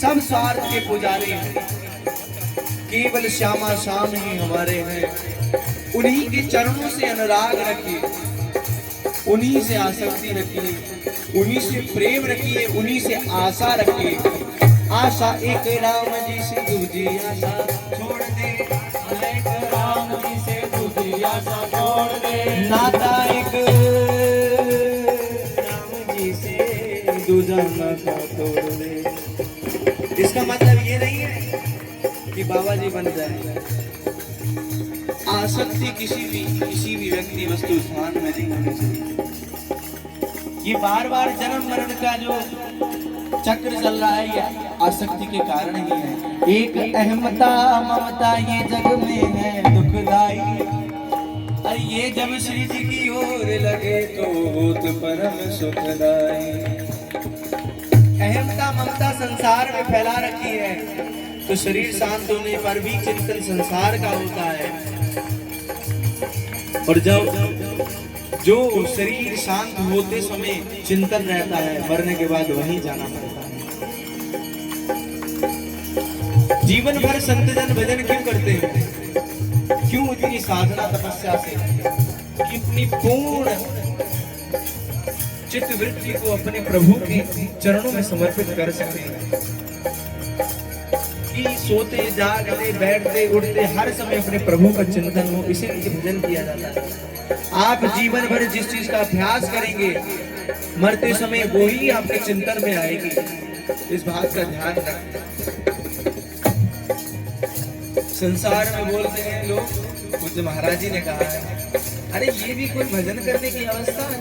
सब स्वार्थ के पुजारी हैं, केवल श्यामा श्याम ही हमारे हैं। उन्हीं के चरणों से अनुराग रखिए, उन्हीं से आसक्ति रखिए, उन्हीं से प्रेम रखिए, उन्हीं से आशा रखिए। आशा एक राम जी से दूजी आशा छोड़ दे, एक राम जी से दूजी आशा छोड़ दे। नाता एक राम जी से दूजा नाता तोड़ दे। इसका मतलब ये नहीं है कि बाबा जी बन जाए। आसक्ति किसी भी व्यक्ति वस्तु स्थान में नहीं होनी चाहिए। ये बार बार जन्म मरण का जो चक्र चल रहा है ये आसक्ति के कारण ही है। एक अहमता ममता ये जग में है दुखदाई। अरे ये जब श्री जी की ओर लगे तो होत परम सुखदाई। अहमता ममता संसार में फैला रखी है तो शरीर शांत होने पर भी चिंतन संसार का होता है। और जब जो शरीर शांत होते समय चिंतन रहता है, मरने के बाद वहीं जाना पड़ता है। जीवन भर संत जन भजन क्यों करते हैं? क्यों इतनी साधना तपस्या से कि अपनी पूर्ण चित्त वृत्ति को अपने प्रभु के चरणों में समर्पित कर सके। कि सोते जागते बैठते उठते हर समय अपने प्रभु का चिंतन हो, इसीलिए भजन किया जाता है। आप जीवन भर जिस चीज का अभ्यास करेंगे मरते समय वो ही आपके चिंतन में आएगी। इस बात का ध्यान रखें। संसार में बोलते हैं लोग, पूज्य महाराज जी ने कहा है, अरे ये भी कोई भजन करने की अवस्था है?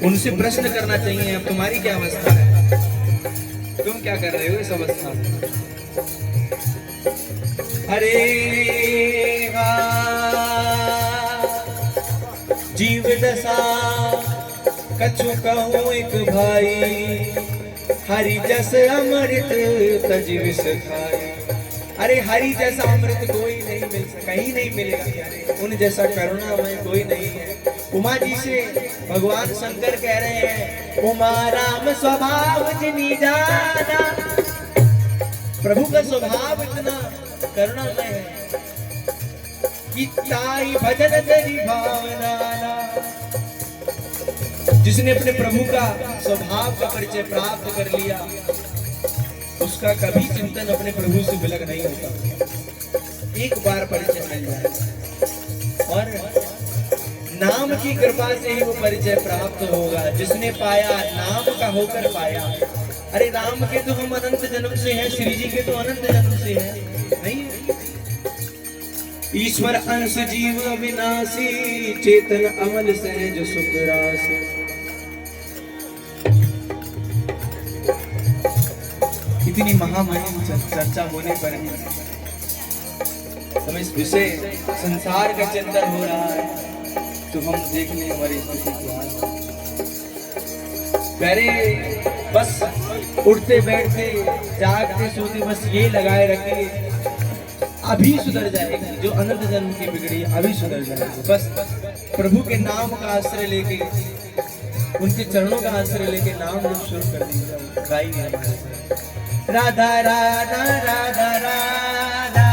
उनसे प्रश्न करना चाहिए, अब तुम्हारी क्या अवस्था है? तुम क्या कर रहे हो इस अवस्था में? अरे जीव दशा कछु कहूं एक भाई, हरि जस अमृत तज विष खाए। अरे हरि जैसा अमृत कोई नहीं मिल सकता, कहीं नहीं मिलेगा। उन जैसा करुणामय कोई नहीं है। उमा जी से भगवान शंकर कह रहे हैं, उमा राम स्वभाव जिनी जाना। प्रभु का स्वभाव इतना करुणामय है कि ताई भजन तेरी भावना। जिसने अपने प्रभु का स्वभाव का परिचय प्राप्त कर लिया उसका कभी चिंतन अपने प्रभु से विलग नहीं होता। एक बार परिचय मिल जाए और नाम की कृपा से ही वो परिचय प्राप्त होगा। जिसने पाया नाम का होकर पाया। अरे नाम के तो हम अनंत जन्म से हैं, श्री जी के तो अनंत जन्म से हैं, नहीं? ईश्वर अंश जीव अविनाशी, चेतन अमल सहज सुख राशि। इतनी महामहिम चर्चा होने पर हमें इस विषय संसार का चिंतन हो रहा है, तो हम देख लें हमारी स्थिति क्या है। पहले बस उठते बैठते जागते सोते बस ये लगाए रखे अभी सुधर जाएगी, जो अनंत जन्म की बिगड़ी अभी सुधर जाएगी। बस प्रभु के नाम का आश्रय लेके, उनके चरणों का आश्रय लेके नाम जब शुरू कर दीजिए, गाइए राधा राधा राधा राधा राधा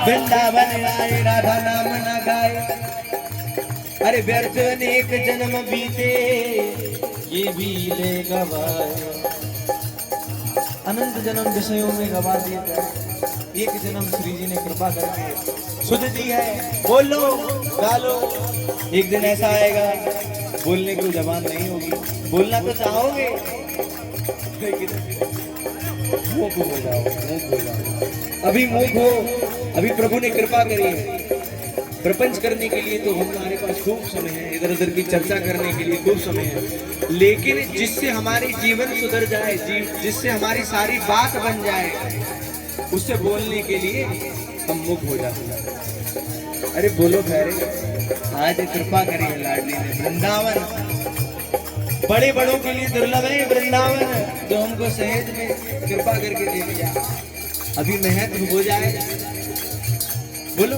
वृंदावन आए राधा नाम न गाए, अरे व्यर्थ अनेक जन्म बीते ये भी ले गवाए। अनंत जन्म विषयों में गवा दिए, एक जन्म श्री जी ने कृपा करके सुध दी है। बोलो गालो, एक दिन ऐसा आएगा बोलने को जबान नहीं होगी, बोलना तो चाहोगे लेकिन मूक हो जाओ, मूक हो जाओ। अभी मूक हो, अभी प्रभु ने कृपा करी है। प्रपंच करने के लिए तो हमारे पास खूब समय है, इधर उधर की चर्चा करने के लिए खूब समय है, लेकिन जिससे हमारी जीवन सुधर जाए, जिससे हमारी सारी बात बन जाए, उससे बोलने के लिए हम मुख हो जाते हैं। अरे बोलो खैरे, आज कृपा करी है लाडली ने। वृंदावन बड़े बड़ों के लिए दुर्लभ है, वृंदावन जो हमको सहज में कृपा करके दे दिया। अभी महत्व हो जाए, बोलो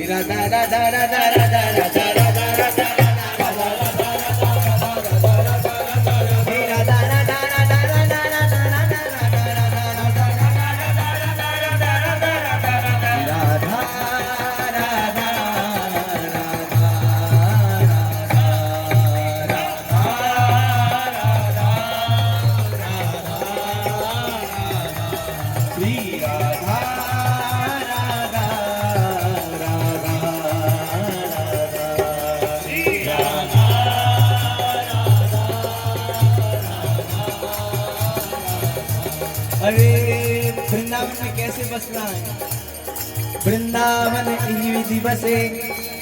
राधा राधा राधा राधा राधा राधा राधा अरे वृंदावन में कैसे बसना है? वृंदावन ही विधि बसे,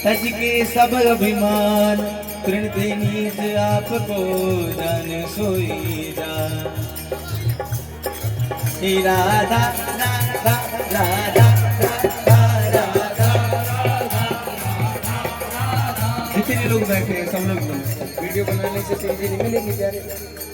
तज के सब अभिमान, तृणते नीच आपको जान सोई जान। हे राधा राधा राधा राधा राधा। जितने लोग बैठे हैं सब लोग वीडियो बनाने से तेजी नहीं मिलेगी प्यारे।